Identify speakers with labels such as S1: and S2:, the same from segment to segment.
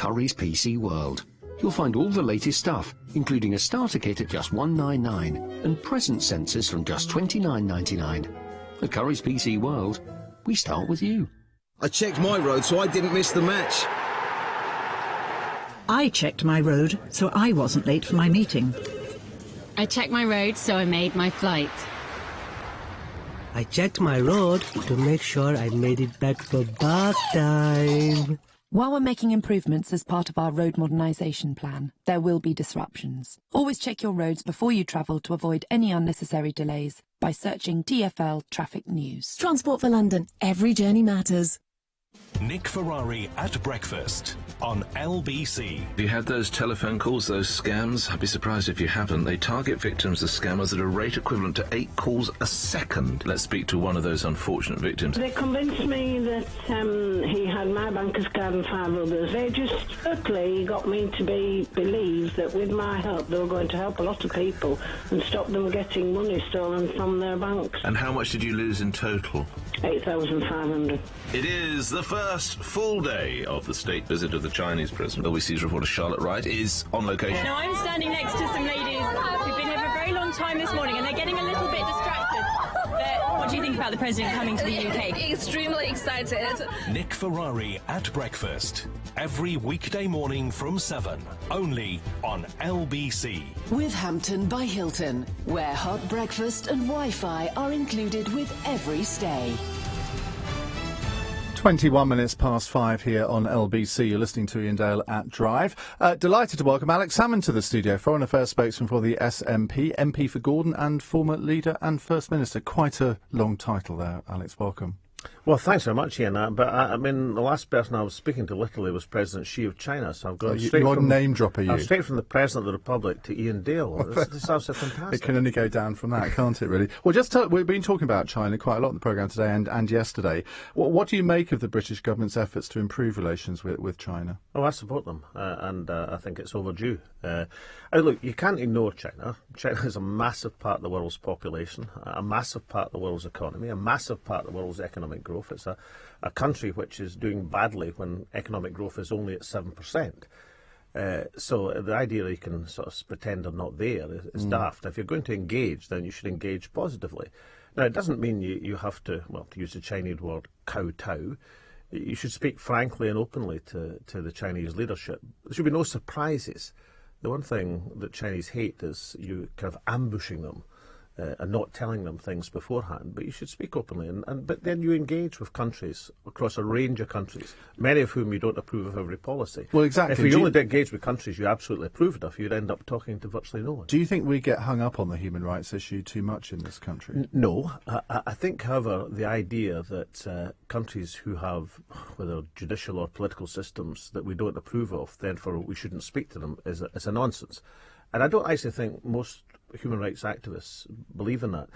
S1: Curry's PC World. You'll find all the latest stuff, including a starter kit at just $199 and present sensors from just $29.99. At Curry's PC World, we start with you.
S2: I checked my road so I didn't miss the match.
S3: I checked my road so I wasn't late for my meeting.
S4: I checked my road so I made my flight.
S5: I checked my road to make sure I made it back for bath time.
S6: While we're making improvements as part of our road modernisation plan, there will be disruptions. Always check your roads before you travel to avoid any unnecessary delays by searching TfL Traffic News.
S7: Transport for London. Every journey matters.
S8: Nick Ferrari at breakfast on LBC.
S9: Have you had those telephone calls, those scams? I'd be surprised if you haven't. They target victims of scammers at a rate equivalent to 8 calls a second. Let's speak to one of those unfortunate victims.
S10: They convinced me that he had my banker's card and 5 others. They just quickly got me to believe that with my help they were going to help a lot of people and stop them getting money stolen from their banks.
S9: And how much did you lose in total?
S10: 8,500.
S9: It is the first full day of the state visit of the Chinese president. LBC's reporter Charlotte Wright is on location.
S11: Now I'm standing next to some ladies who've been here for a very long time this morning and they're getting a little bit distracted. But what do you think about the president coming to the UK?
S12: Extremely excited.
S8: Nick Ferrari at breakfast. Every weekday morning from 7. Only on LBC.
S7: With Hampton by Hilton, where hot breakfast and Wi-Fi are included with every stay.
S13: 21 minutes past 5 here on LBC. You're listening to Ian Dale at Drive. Delighted to welcome Alex Salmond to the studio, Foreign Affairs spokesman for the SNP, MP for Gordon and former leader and First Minister. Quite a long title there, Alex. Welcome.
S14: Well, thanks very much, Ian. But I mean, the last person I was speaking to literally was President Xi of China, so I've gone straight from
S13: name dropper.
S14: I'm straight from the President of the Republic to Ian Dale. This sounds fantastic.
S13: It can only go down from that, can't it? Really. Well, we've been talking about China quite a lot in the programme today and yesterday. What do you make of the British government's efforts to improve relations with China?
S14: Oh, I support them, and I think it's overdue. Look, you can't ignore China. China is a massive part of the world's population, a massive part of the world's economy, a massive part of the world's economic growth. It's a country which is doing badly when economic growth is only at 7%. So the idea that you can sort of pretend they're not there is daft. If you're going to engage, then you should engage positively. Now, it doesn't mean you have to, well, to use the Chinese word, kowtow. You should speak frankly and openly to the Chinese leadership. There should be no surprises. The one thing that Chinese hate is you kind of ambushing them and not telling them things beforehand. But you should speak openly, but then you engage with countries across a range of countries, many of whom you don't approve of every policy.
S13: Well, exactly.
S14: If you only engage with countries you absolutely approve of, you'd end up talking to virtually no one.
S13: Do you think we get hung up on the human rights issue too much in this country?
S14: No. I think, however, the idea that countries who have, whether judicial or political systems that we don't approve of, therefore we shouldn't speak to them, is a nonsense. And I don't actually think most human rights activists believe in that.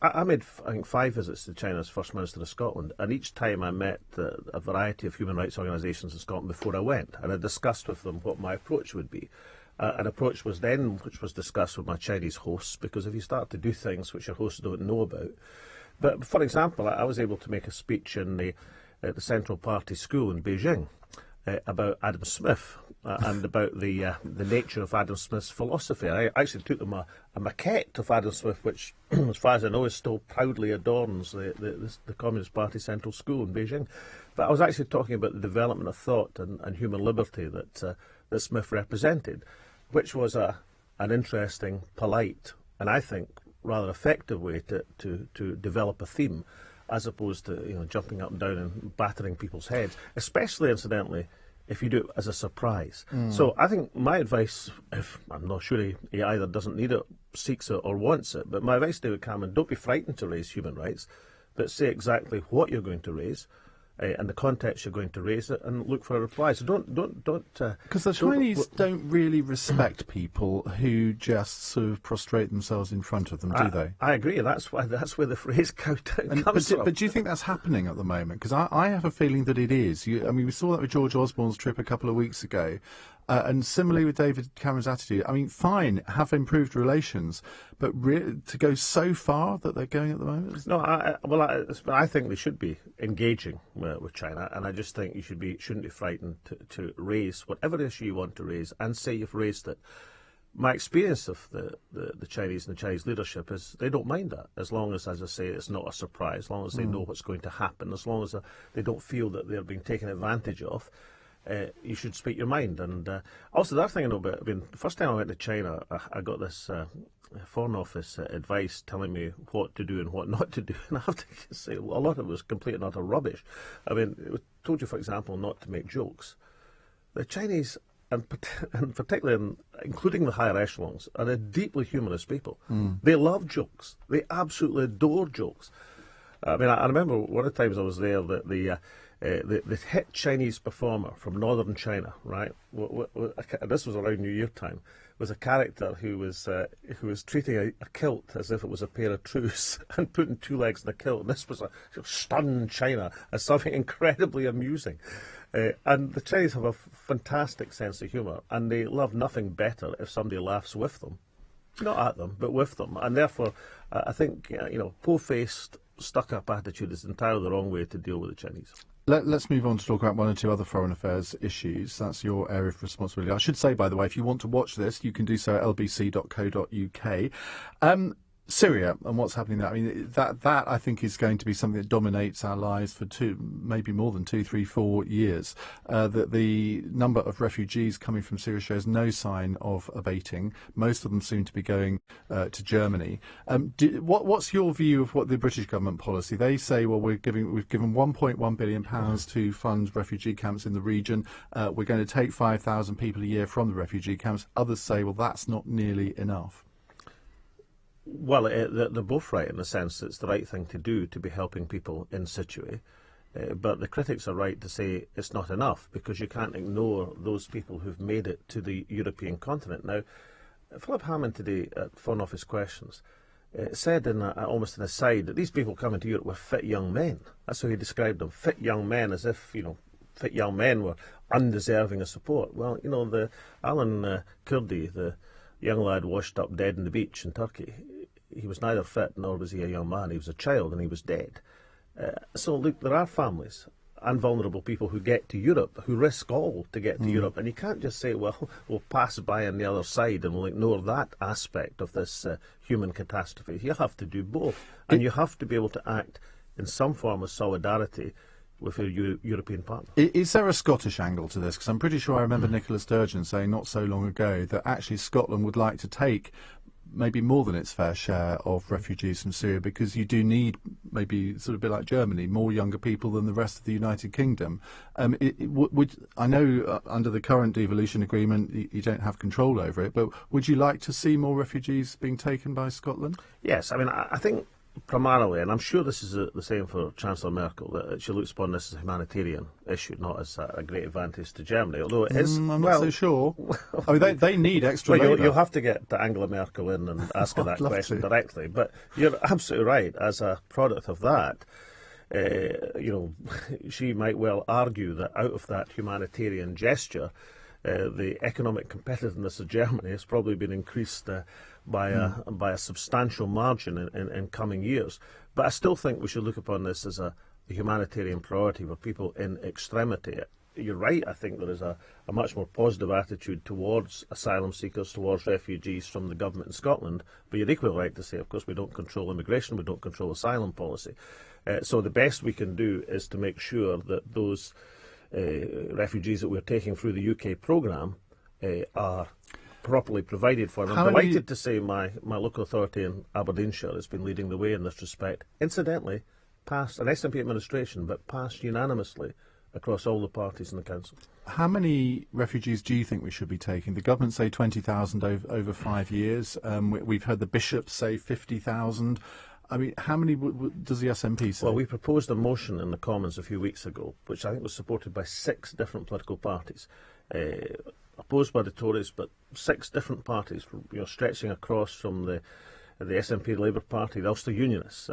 S14: I made, I think, 5 visits to China as First Minister of Scotland, and each time I met a variety of human rights organisations in Scotland before I went, and I discussed with them what my approach would be. An approach was then, which was discussed with my Chinese hosts, because if you start to do things which your hosts don't know about. But, for example, I was able to make a speech in the Central Party School in Beijing about Adam Smith and about the nature of Adam Smith's philosophy. I actually took them a maquette of Adam Smith, which, as far as I know, is still proudly adorns the Communist Party Central School in Beijing. But I was actually talking about the development of thought and human liberty that Smith represented, which was an interesting, polite, and I think rather effective way to develop a theme, as opposed to jumping up and down and battering people's heads, especially, incidentally, if you do it as a surprise. So I think my advice, if I'm not sure he either doesn't need it, seeks it or wants it, but my advice to David Cameron, don't be frightened to raise human rights, but say exactly what you're going to raise, and the context you're going to raise it, and look for a reply. So don't.
S13: Because the Chinese don't really respect people who just sort of prostrate themselves in front of them, do they?
S14: I agree. That's where the phrase kowtow comes from.
S13: But do you think that's happening at the moment? Because I have a feeling that it is. We saw that with George Osborne's trip a couple of weeks ago. And similarly with David Cameron's attitude, I mean, fine, have improved relations, but to go so far that they're going at the moment?
S14: No, I think they should be engaging with China, and I just think you shouldn't be frightened to raise whatever issue you want to raise and say you've raised it. My experience of the Chinese and the Chinese leadership is they don't mind that, as long as I say, it's not a surprise, as long as they know what's going to happen, as long as they don't feel that they're being taken advantage of. You should speak your mind. And also, the other thing I know about, I mean, the first time I went to China, I got this Foreign Office advice telling me what to do and what not to do. And I have to say, a lot of it was complete and utter rubbish. I mean, it told you, for example, not to make jokes. The Chinese, and particularly including the higher echelons, are a deeply humorous people. They love jokes. They absolutely adore jokes. I mean, I remember one of the times I was there that the hit Chinese performer from northern China, right? This was around New Year time. Was a character who was treating a kilt as if it was a pair of trews and putting two legs in the kilt. And this was stunned China as something incredibly amusing. And the Chinese have a fantastic sense of humour, and they love nothing better if somebody laughs with them, not at them, but with them. And therefore, I think po-faced, stuck-up attitude is entirely the wrong way to deal with the Chinese.
S13: Let's move on to talk about one or two other foreign affairs issues. That's your area of responsibility. I should say, by the way, if you want to watch this, you can do so at lbc.co.uk. Syria and what's happening there. I mean, that I think is going to be something that dominates our lives for maybe more than 2, 3, 4 years. That the number of refugees coming from Syria shows no sign of abating. Most of them seem to be going to Germany. What's your view of what the British government policy? They say, well, we've given £1.1 billion to fund refugee camps in the region. We're going to take 5,000 people a year from the refugee camps. Others say, well, that's not nearly enough.
S14: Well, they're both right in the sense that it's the right thing to do to be helping people in situ. But the critics are right to say it's not enough because you can't ignore those people who've made it to the European continent. Now, Philip Hammond today at Foreign Office Questions said in almost an aside that these people come into Europe were fit young men. That's how he described them, fit young men, as if, fit young men were undeserving of support. Well, the Alan Kurdi, the young lad washed up dead on the beach in Turkey, he was neither fit nor was he a young man. He was a child and he was dead. So look, there are families and vulnerable people who get to Europe, who risk all to get to Europe, and you can't just say, well, we'll pass by on the other side and we'll ignore that aspect of this human catastrophe. You have to do both, and you have to be able to act in some form of solidarity with your European partner.
S13: Is there a Scottish angle to this? Because I'm pretty sure I remember Nicola Sturgeon saying not so long ago that actually Scotland would like to take maybe more than its fair share of refugees from Syria, because you do need, maybe sort of a bit like Germany, more younger people than the rest of the United Kingdom. I know under the current devolution agreement you don't have control over it, but would you like to see more refugees being taken by Scotland?
S14: Yes, I mean, I think primarily, and I'm sure this is the same for Chancellor Merkel, that she looks upon this as a humanitarian issue, not as a great advantage to Germany, although it is...
S13: I'm not so sure. I mean, they need extra labour.
S14: You'll have to get Angela Merkel in and ask her that question directly, but you're absolutely right. As a product of that, she might well argue that out of that humanitarian gesture, the economic competitiveness of Germany has probably been increased by a substantial margin in coming years. But I still think we should look upon this as a humanitarian priority for people in extremity. You're right, I think there is a much more positive attitude towards asylum seekers, towards refugees from the government in Scotland, but you're equally right to say, of course, we don't control immigration, we don't control asylum policy. So the best we can do is to make sure that those refugees that we're taking through the UK programme are properly provided for. I'm delighted to say my local authority in Aberdeenshire has been leading the way in this respect. Incidentally, passed an SNP administration, but passed unanimously across all the parties in the council.
S13: How many refugees do you think we should be taking? The government say 20,000 over 5 years. We've heard the bishops say 50,000. I mean, how many does the SNP say?
S14: Well, we proposed a motion in the Commons a few weeks ago, which I think was supported by 6 different political parties, opposed by the Tories, but 6 different parties, stretching across from the SNP, the Labour Party, the Ulster Unionists,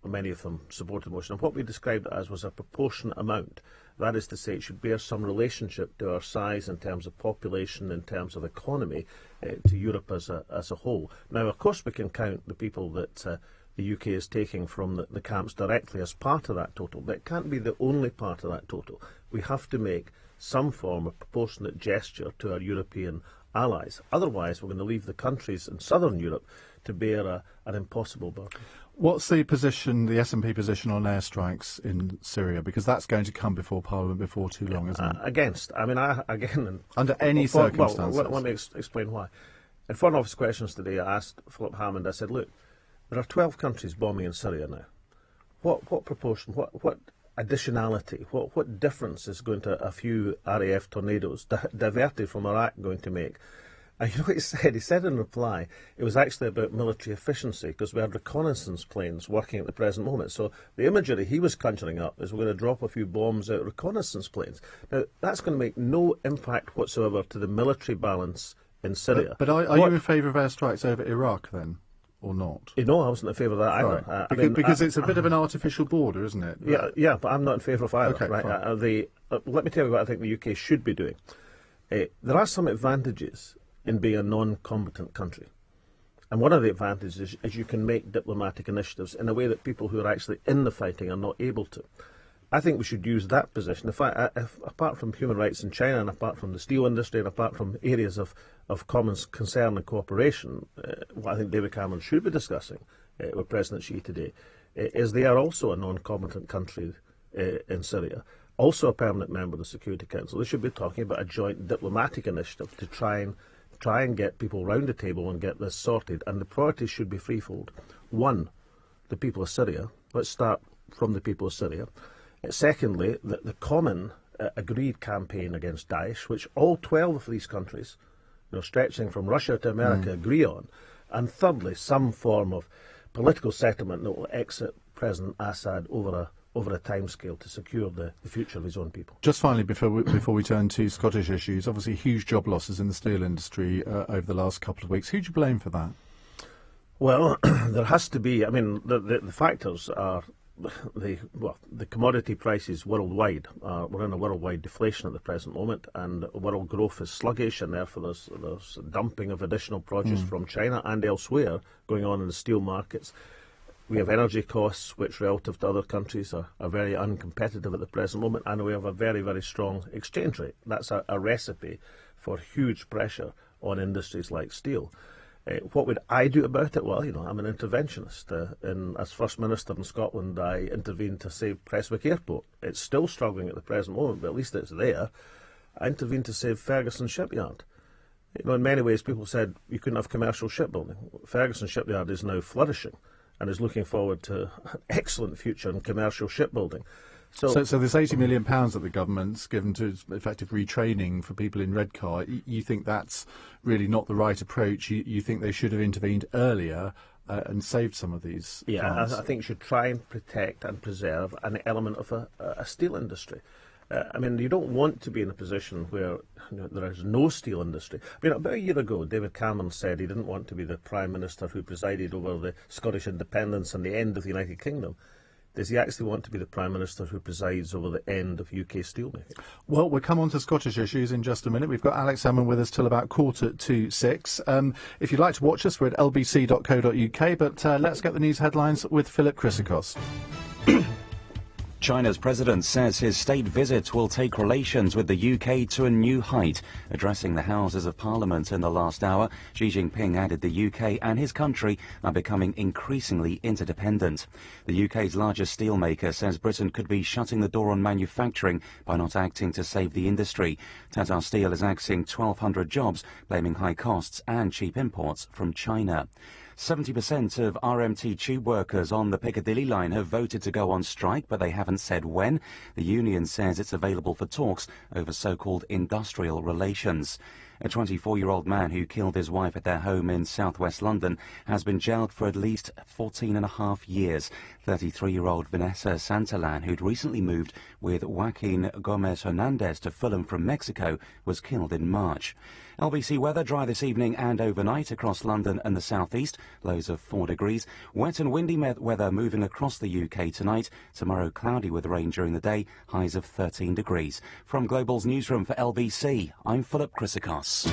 S14: many of them supported the motion. And what we described it as was a proportionate amount. That is to say, it should bear some relationship to our size in terms of population, in terms of economy, to Europe as a whole. Now, of course, we can count the people that the UK is taking from the camps directly as part of that total, but it can't be the only part of that total. We have to make some form of proportionate gesture to our European allies. Otherwise, we're going to leave the countries in southern Europe to bear an impossible burden.
S13: What's the position, the SNP position on airstrikes in Syria? Because that's going to come before Parliament before too long, isn't it?
S14: Against. I mean,
S13: under any circumstances.
S14: Well, let me explain why. In Foreign Office questions today, I asked Philip Hammond, I said, look, there are 12 countries bombing in Syria now. What proportion, what additionality, what difference is going to a few RAF tornadoes diverted from Iraq going to make? And you know what he said? He said in reply, it was actually about military efficiency because we had reconnaissance planes working at the present moment. So the imagery he was conjuring up is we're going to drop a few bombs out of reconnaissance planes. Now, that's going to make no impact whatsoever to the military balance in Syria.
S13: But are you in favour of airstrikes over Iraq then? Or not?
S14: No, I wasn't in favour of that either.
S13: Right. Because it's a bit of an artificial border, isn't it?
S14: Yeah, but I'm not in favour of either.
S13: Okay,
S14: right? Let me tell you what I think the UK should be doing. There are some advantages in being a non-combatant country. And one of the advantages is you can make diplomatic initiatives in a way that people who are actually in the fighting are not able to. I think we should use that position. If apart from human rights in China and apart from the steel industry and apart from areas of common concern and cooperation, what I think David Cameron should be discussing with President Xi today is they are also a non-combatant country in Syria, also a permanent member of the Security Council. They should be talking about a joint diplomatic initiative to try and get people round the table and get this sorted. And the priorities should be threefold. One, the people of Syria. Let's start from the people of Syria. Secondly, the common agreed campaign against Daesh, which all 12 of these countries, stretching from Russia to America, agree on. And thirdly, some form of political settlement that will exit President Assad over a timescale to secure the future of his own people.
S13: Just finally, before we turn to Scottish issues, obviously huge job losses in the steel industry over the last couple of weeks. Who do you blame for that?
S14: Well, there has to be. I mean, the factors are the commodity prices worldwide. We're in a worldwide deflation at the present moment, and world growth is sluggish, and therefore there's dumping of additional produce from China and elsewhere going on in the steel markets. We have energy costs, which relative to other countries are very uncompetitive at the present moment, and we have a very, very strong exchange rate. That's a recipe for huge pressure on industries like steel. What would I do about it? Well, I'm an interventionist. As First Minister in Scotland, I intervened to save Prestwick Airport. It's still struggling at the present moment, but at least it's there. I intervened to save Ferguson Shipyard. In many ways, people said you couldn't have commercial shipbuilding. Ferguson Shipyard is now flourishing and is looking forward to an excellent future in commercial shipbuilding. So
S13: this £80 million that the government's given to effective retraining for people in Redcar, you think that's really not the right approach? You think they should have intervened earlier and saved some of these plants?
S14: I think you should try and protect and preserve an element of a steel industry. I mean, you don't want to be in a position where there is no steel industry. I mean, about a year ago, David Cameron said he didn't want to be the Prime Minister who presided over the Scottish independence and the end of the United Kingdom. Does he actually want to be the Prime Minister who presides over the end of UK steelmaking?
S13: Well, we'll come on to Scottish issues in just a minute. We've got Alex Salmond with us till about 5:45. If you'd like to watch us, we're at lbc.co.uk, but let's get the news headlines with Philip Chryssikos.
S15: China's president says his state visit will take relations with the UK to a new height. Addressing the Houses of Parliament in the last hour, Xi Jinping added the UK and his country are becoming increasingly interdependent. The UK's largest steelmaker says Britain could be shutting the door on manufacturing by not acting to save the industry. Tata Steel is axing 1,200 jobs, blaming high costs and cheap imports from China. 70% of RMT tube workers on the Piccadilly line have voted to go on strike, but they haven't said when. The union says it's available for talks over so-called industrial relations. A 24-year-old man who killed his wife at their home in southwest London has been jailed for at least 14 and a half years. 33-year-old Vanessa Santalan, who'd recently moved with Joaquin Gomez Hernandez to Fulham from Mexico, was killed in March. LBC weather, dry this evening and overnight across London and the southeast, lows of 4 degrees. Wet and windy weather moving across the UK tonight. Tomorrow cloudy with rain during the day, highs of 13 degrees. From Global's newsroom for LBC, I'm Philip Chryssikos.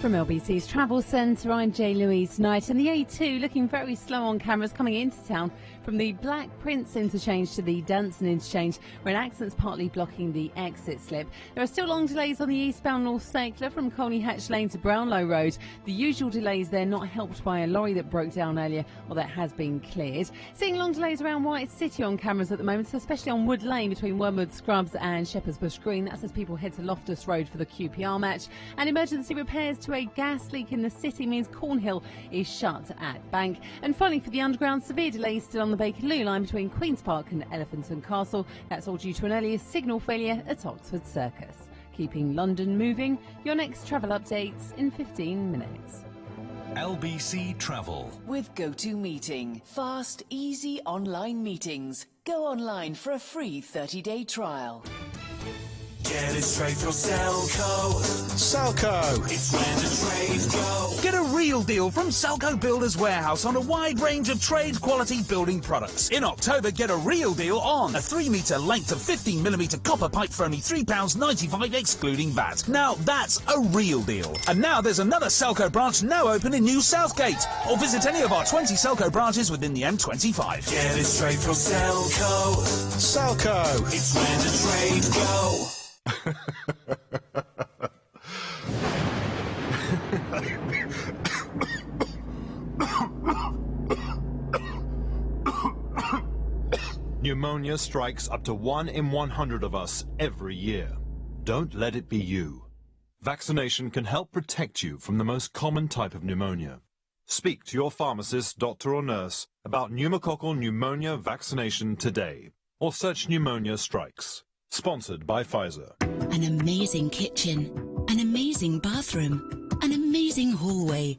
S16: From LBC's Travel Centre, I'm Jay Louise tonight, and the A2 looking very slow on cameras coming into town from the Black Prince interchange to the Danson interchange, where an accident's partly blocking the exit slip. There are still long delays on the eastbound North Circular from Colney Hatch Lane to Brownlow Road. The usual delays there not helped by a lorry that broke down earlier, or that has been cleared. Seeing long delays around White City on cameras at the moment, especially on Wood Lane between Wormwood Scrubs and Shepherd's Bush Green. That's as people head to Loftus Road for the QPR match. And emergency repairs to a gas leak in the city means Cornhill is shut at Bank. And finally, for the Underground, severe delays still on the Bakerloo line between Queen's Park and Elephant and Castle. That's all due to an earlier signal failure at Oxford Circus. Keeping London moving, your next travel updates in 15 minutes.
S8: LBC Travel.
S7: With GoToMeeting. Fast, easy online meetings. Go online for a free 30-day trial.
S17: Get it straight from Selco. Selco. It's where the trades go. Get a real deal from Selco Builders Warehouse on a wide range of trade-quality building products. In October, get a real deal on a 3-metre length of 15mm copper pipe for only £3.95 excluding VAT. Now, that's a real deal. And now there's another Selco branch now open in New Southgate. Or visit any of our 20 Selco branches within the M25. Get it straight from Selco. Selco. It's where the trades go.
S18: Pneumonia strikes up to 1 in 100 of us every year. Don't let it be you. Vaccination can help protect you from the most common type of pneumonia. Speak to your pharmacist, doctor or nurse about pneumococcal pneumonia vaccination today, or search Pneumonia Strikes. Sponsored by Pfizer.
S19: An amazing kitchen, an amazing bathroom, an amazing hallway.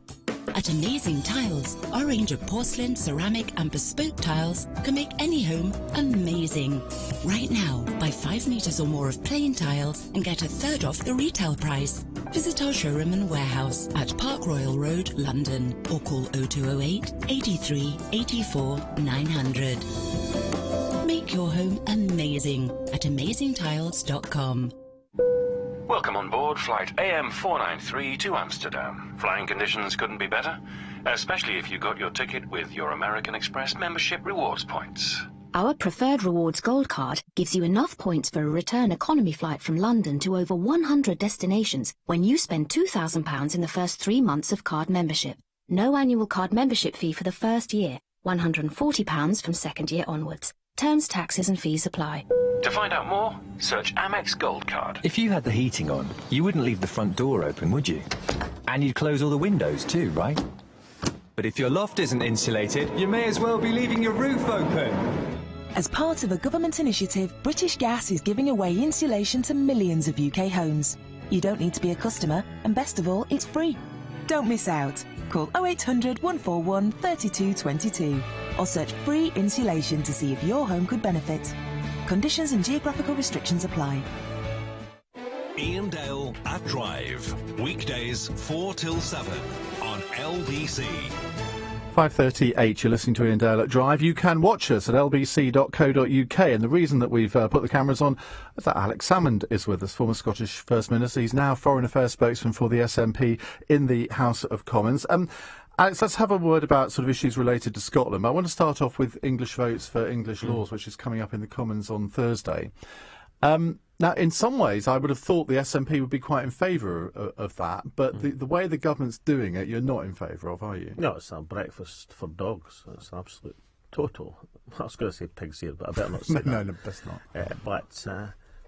S19: At Amazing Tiles, our range of porcelain, ceramic and bespoke tiles can make any home amazing. Right now, buy 5 metres or more of plain tiles and get a third off the retail price. Visit our showroom and warehouse at Park Royal Road, London, or call 0208 83 84 900. Make your home amazing at amazingtiles.com.
S20: Welcome on board flight AM493 to Amsterdam. Flying conditions couldn't be better, especially if you got your ticket with your American Express membership rewards points.
S21: Our Preferred Rewards Gold Card gives you enough points for a return economy flight from London to over 100 destinations when you spend £2,000 in the first 3 months of card membership. No annual card membership fee for the first year, £140 from second year onwards. Terms, taxes and fees apply.
S20: To find out more, search Amex Gold Card.
S22: If you had the heating on, you wouldn't leave the front door open, would you? And you'd close all the windows too, right? But if your loft isn't insulated, you may as well be leaving your roof open.
S23: As part of a government initiative, British Gas is giving away insulation to millions of UK homes. You don't need to be a customer, and best of all, it's free. Don't miss out. Call 0800 141 3222 or search free insulation to see if your home could benefit. Conditions and geographical restrictions apply.
S8: Ian Dale at Drive. Weekdays 4 till 7 on LBC.
S13: 5:38, you're listening to Ian Dale at Drive. You can watch us at lbc.co.uk, and the reason that we've put the cameras on is that Alex Salmond is with us, former Scottish First Minister. He's now Foreign Affairs spokesman for the SNP in the House of Commons. Alex, let's have a word about sort of issues related to Scotland. I want to start off with English votes for English laws, which is coming up in the Commons on Thursday. Now, in some ways, I would have thought the SNP would be quite in favour of that, but the way the government's doing it, you're not in favour of, are you?
S14: No, it's a breakfast for dogs. It's absolute total. I was going to say pigs here, but I better not say that.
S13: No, that's not.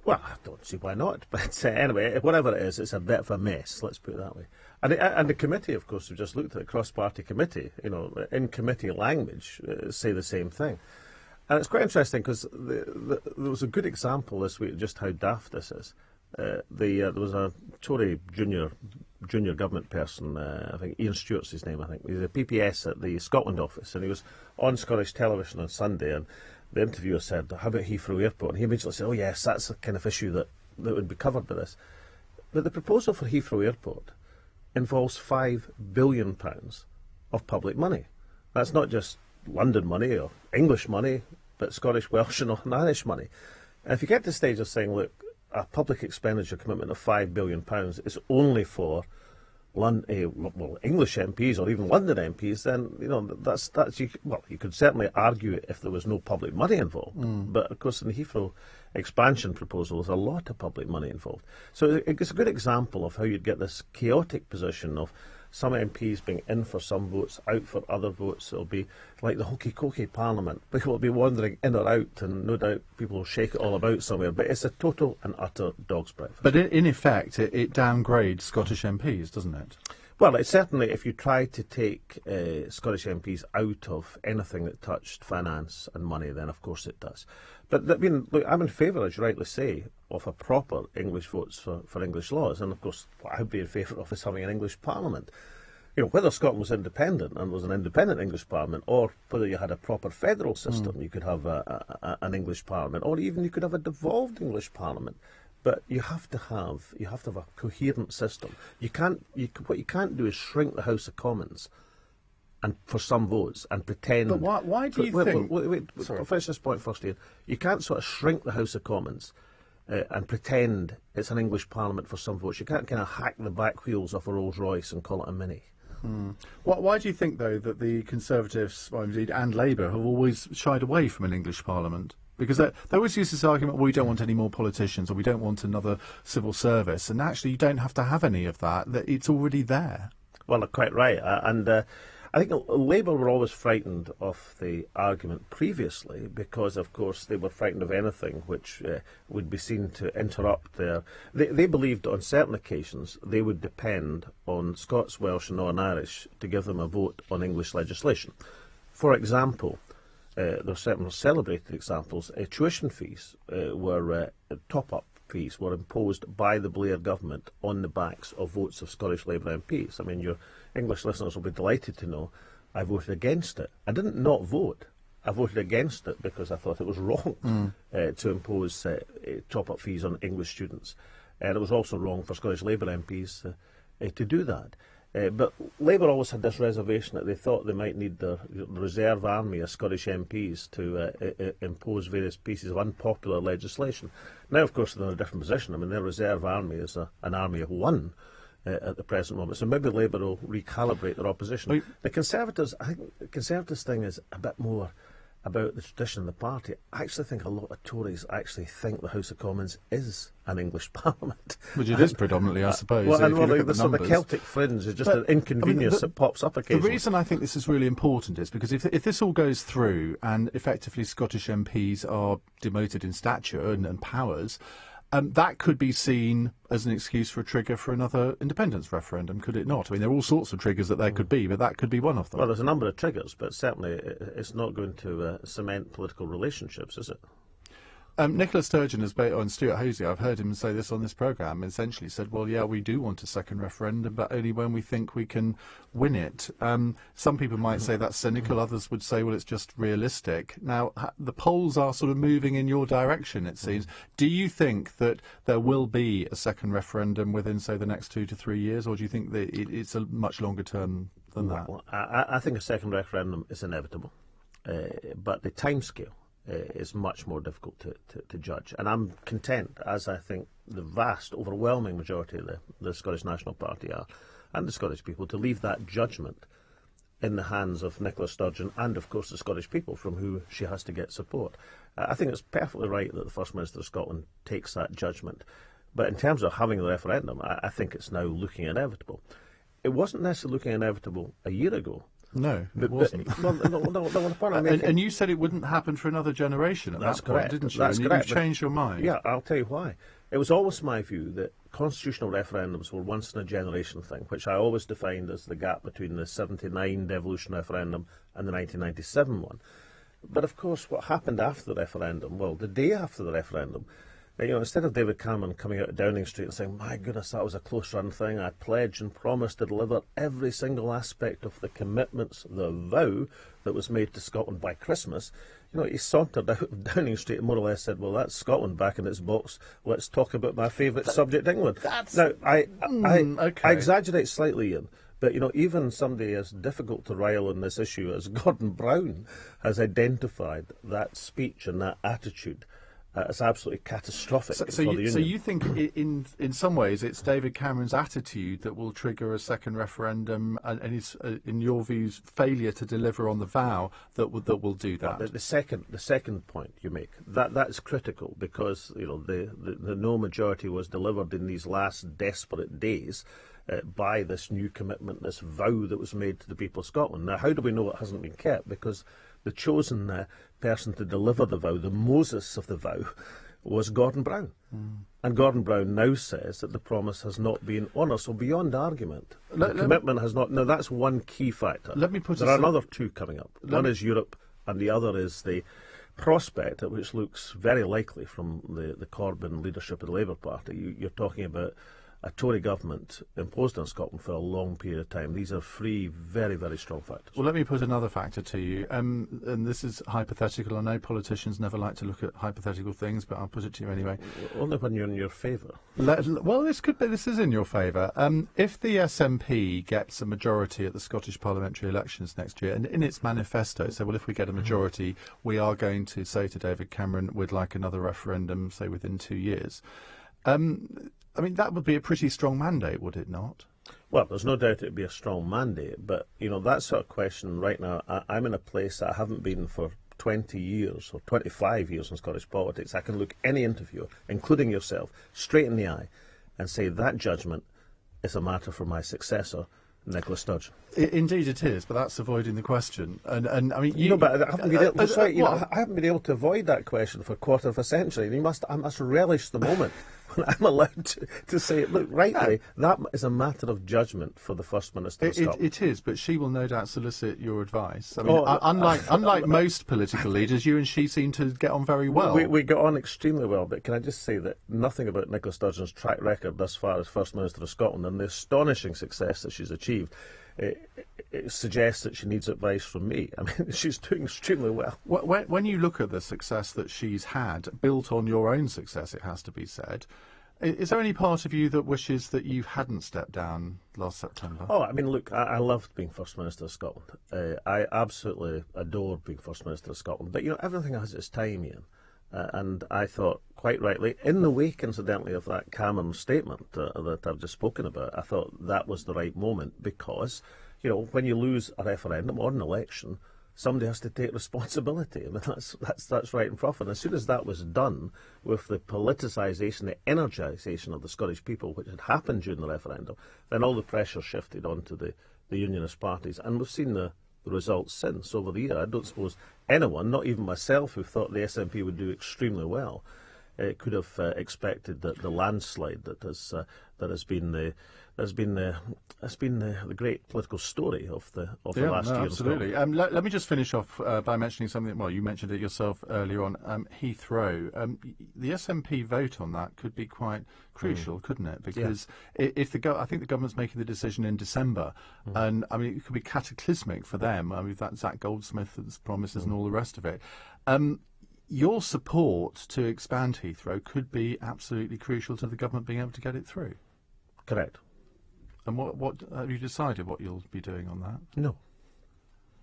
S14: Well, I don't see why not. But anyway, whatever it is, it's a bit of a mess, let's put it that way. And the committee, of course, we've just looked at the cross-party committee, in committee language, say the same thing. And it's quite interesting because there was a good example this week of just how daft this is. There was a Tory junior government person, I think Ian Stewart's his name, I think. He's a PPS at the Scotland office, and he was on Scottish television on Sunday, and the interviewer said, how about Heathrow Airport? And he immediately said, oh yes, that's the kind of issue that would be covered by this. But the proposal for Heathrow Airport involves £5 billion of public money. That's not just London money or English money, but Scottish, Welsh and Northern Irish money. And if you get to the stage of saying, look, a public expenditure commitment of £5 billion is only for English MPs or even London MPs, then you could certainly argue it if there was no public money involved. But of course, in the Heathrow expansion proposal, there's a lot of public money involved. So it's a good example of how you'd get this chaotic position of some MPs being in for some votes, out for other votes. It'll be like the hokey-cokey parliament. People will be wandering in or out, and no doubt people will shake it all about somewhere. But it's a total and utter dog's breakfast.
S13: But in effect, it downgrades Scottish MPs, doesn't it?
S14: Well, it's certainly, if you try to take Scottish MPs out of anything that touched finance and money, then of course it does. But I mean, look, I'm in favour, as you rightly say, of a proper English votes for English laws. And of course, what I'd be in favour of is having an English Parliament. You know, whether Scotland was independent and was an independent English Parliament, or whether you had a proper federal system, you could have an English Parliament, or even you could have a devolved English Parliament. But you have to have a coherent system. What you can't do is shrink the House of Commons and for some votes and pretend.
S13: But why do you think?
S14: Wait, I'll finish this point first, Ian. You can't sort of shrink the House of Commons and pretend it's an English Parliament for some votes. You can't kind of hack the back wheels off a Rolls Royce and call it a Mini.
S13: Why do you think, though, that the Conservatives, well, indeed, and Labour have always shied away from an English Parliament? Because they always use this argument, well, we don't want any more politicians, or we don't want another civil service. And actually, you don't have to have any of that. It's already there.
S14: Well, quite right. I think Labour were always frightened of the argument previously because, of course, they were frightened of anything which would be seen to interrupt their... They believed on certain occasions they would depend on Scots, Welsh and Northern Irish to give them a vote on English legislation. For example, there are certain celebrated examples. Tuition fees were top-up fees were imposed by the Blair government on the backs of votes of Scottish Labour MPs. I mean, your English listeners will be delighted to know I voted against it. I didn't not vote. I voted against it because I thought it was wrong to impose top-up fees on English students. And it was also wrong for Scottish Labour MPs to do that. But Labour always had this reservation that they thought they might need the reserve army of Scottish MPs to impose various pieces of unpopular legislation. Now, of course, they're in a different position. I mean, their reserve army is an army of one at the present moment. So maybe Labour will recalibrate their opposition. The Conservatives, I think the Conservatives thing is a bit more about the tradition of the party. I actually think a lot of Tories actually think the House of Commons is an English Parliament.
S13: Which it is predominantly, I suppose.
S14: Well, the Celtic fringe is just an inconvenience that pops up occasionally.
S13: The reason I think this is really important is because if this all goes through and effectively Scottish MPs are demoted in stature and powers, that could be seen as an excuse for a trigger for another independence referendum, could it not? I mean, there are all sorts of triggers that there could be, but that could be one of them.
S14: Well, there's a number of triggers, but certainly it's not going to cement political relationships, is it?
S13: Nicola Sturgeon has on Stuart Hosey. I've heard him say this on this programme. Essentially said, well, yeah, we do want a second referendum, but only when we think we can win it. Some people might say that's cynical. Others would say, well, it's just realistic. Now, the polls are sort of moving in your direction, it seems. Do you think that there will be a second referendum within, say, the next 2 to 3 years, or do you think that it's a much longer term than that?
S14: Well, I think a second referendum is inevitable, but the timescale is much more difficult to judge. And I'm content, as I think the vast, overwhelming majority of the Scottish National Party are, and the Scottish people, to leave that judgment in the hands of Nicola Sturgeon and, of course, the Scottish people from who she has to get support. I think it's perfectly right that the First Minister of Scotland takes that judgment. But in terms of having the referendum, I think it's now looking inevitable. It wasn't necessarily looking inevitable a year ago.
S13: No, it wasn't. And you said it wouldn't happen for another generation at that point, didn't you?
S14: That's correct.
S13: You've changed your mind.
S14: Yeah, I'll tell you why. It was always my view that constitutional referendums were once-in-a-generation thing, which I always defined as the gap between the 79 devolution referendum and the 1997 one. But, of course, what happened after the referendum, well, the day after the referendum, Instead of David Cameron coming out of Downing Street and saying, my goodness, that was a close-run thing, I pledge and promise to deliver every single aspect of the commitments, the vow that was made to Scotland by Christmas, he sauntered out of Downing Street and more or less said, well, that's Scotland back in its box, let's talk about my favourite subject, England. Now, I exaggerate slightly, Ian, but, even somebody as difficult to rile on this issue as Gordon Brown has identified that speech and that attitude as absolutely catastrophic for the Union.
S13: So you think, in some ways, it's David Cameron's attitude that will trigger a second referendum, and his, in your views, failure to deliver on the vow that will do that?
S14: The second point you make, that's critical, because the no majority was delivered in these last desperate days by this new commitment, this vow that was made to the people of Scotland. Now, how do we know it hasn't been kept? Because the chosen person to deliver the vow, the Moses of the vow, was Gordon Brown. And Gordon Brown now says that the promise has not been honoured. So beyond argument, the commitment has not. Now, that's one key factor. There are another two coming up. One is Europe, and the other is the prospect, which looks very likely from the Corbyn leadership of the Labour Party. You're talking about a Tory government imposed on Scotland for a long period of time. These are three very, very strong factors.
S13: Well, let me put another factor to you, and this is hypothetical. I know politicians never like to look at hypothetical things, but I'll put it to you anyway.
S14: Only when you're in your favour.
S13: Well, this is in your favour. If the SNP gets a majority at the Scottish parliamentary elections next year, and in its manifesto it said, well, if we get a majority, we are going to say to David Cameron, we'd like another referendum, say, within 2 years. That would be a pretty strong mandate, would it not?
S14: Well, there's no doubt it would be a strong mandate, but, that sort of question right now, I'm in a place that I haven't been for 20 years or 25 years in Scottish politics. I can look any interviewer, including yourself, straight in the eye and say that judgment is a matter for my successor, Nicola Sturgeon.
S13: Indeed it is, but that's avoiding the question. And I mean,
S14: but I haven't been able to avoid that question for a quarter of a century. I must relish the moment when I'm allowed to say it. Look, rightly, that is a matter of judgment for the First Minister of Scotland.
S13: It is, but she will no doubt solicit your advice. I mean, unlike most political leaders, you and she seem to get on very well.
S14: We got on extremely well, but can I just say that nothing about Nicola Sturgeon's track record thus far as First Minister of Scotland and the astonishing success that she's achieved it suggests that she needs advice from me. I mean, she's doing extremely well.
S13: When you look at the success that she's had, built on your own success, it has to be said, is there any part of you that wishes that you hadn't stepped down last September?
S14: Oh, I mean, look, I loved being First Minister of Scotland. I absolutely adored being First Minister of Scotland. But, everything has its time, Ian. And I thought, quite rightly, in the wake, incidentally, of that Cameron statement that I've just spoken about, I thought that was the right moment because, when you lose a referendum or an election, somebody has to take responsibility. I mean, that's right and proper. And as soon as that was done, with the politicisation, the energisation of the Scottish people, which had happened during the referendum, then all the pressure shifted onto the unionist parties. And we've seen the results since over the year. I don't suppose anyone, not even myself, who thought the SNP would do extremely well, could have expected that the landslide that has been the great political story of the last year.
S13: Absolutely. Let me just finish off by mentioning something. Well, you mentioned it yourself earlier on. Heathrow. The SNP vote on that could be quite crucial, couldn't it? Because if I think the government's making the decision in December, and I mean it could be cataclysmic for them. I mean that Zach Goldsmith's promises and all the rest of it. Your support to expand Heathrow could be absolutely crucial to the government being able to get it through.
S14: Correct.
S13: And what have you decided what you'll be doing on that?
S14: No.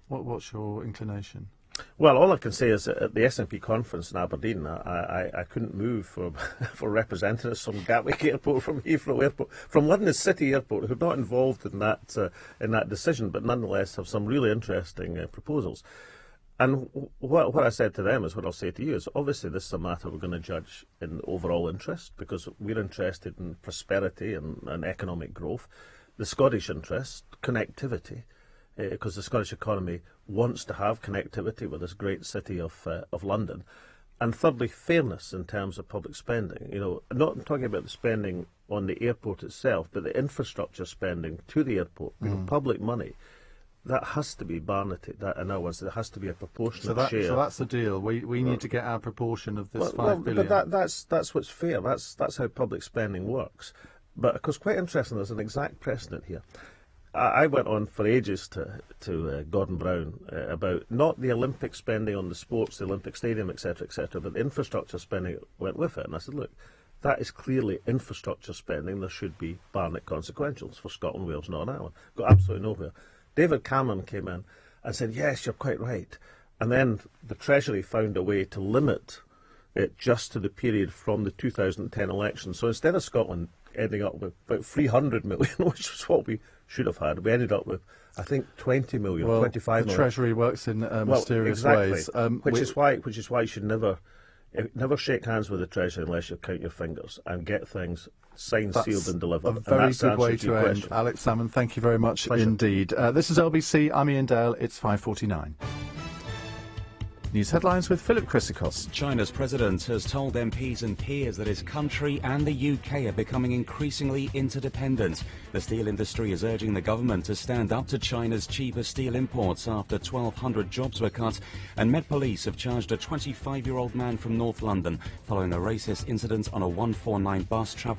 S13: What's your inclination?
S14: Well, all I can say is that at the SNP conference in Aberdeen, I couldn't move for representatives from Gatwick Airport, from Heathrow Airport, from London City Airport, who are not involved in that decision, but nonetheless have some really interesting proposals. And what I said to them is what I'll say to you is obviously this is a matter we're going to judge in overall interest because we're interested in prosperity and economic growth. The Scottish interest, connectivity, because the Scottish economy wants to have connectivity with this great city of London. And thirdly, fairness in terms of public spending. Not talking about the spending on the airport itself, but the infrastructure spending to the airport, public money. that has to be Barnetted. In other words, there has to be a proportionate share.
S13: So that's the deal. We need to get our proportion of this $5 billion.
S14: But that's what's fair. That's how public spending works. But of course, quite interesting. There's an exact precedent here. I went on for ages to Gordon Brown about not the Olympic spending on the sports, the Olympic Stadium, etc., but the infrastructure spending that went with it. And I said, look, that is clearly infrastructure spending. There should be Barnett consequentials for Scotland, Wales, Northern Ireland. Got absolutely nowhere. David Cameron came in and said, yes, you're quite right. And then the Treasury found a way to limit it just to the period from the 2010 election. So instead of Scotland ending up with about 300 million, which is what we should have had, we ended up with, I think, 20 million, 25 million.
S13: The Treasury works in mysterious ways.
S14: Which is why you should never shake hands with the Treasury unless you count your fingers and get things signed, sealed and delivered.
S13: A very good way to end. Alex Salmond, thank you very much indeed. This is LBC. I'm Ian Dale. It's 5:49. News headlines with Philip Chrisikos.
S15: China's president has told MPs and peers that his country and the UK are becoming increasingly interdependent. The steel industry is urging the government to stand up to China's cheaper steel imports after 1,200 jobs were cut. And Met Police have charged a 25-year-old man from North London following a racist incident on a 149 bus travelling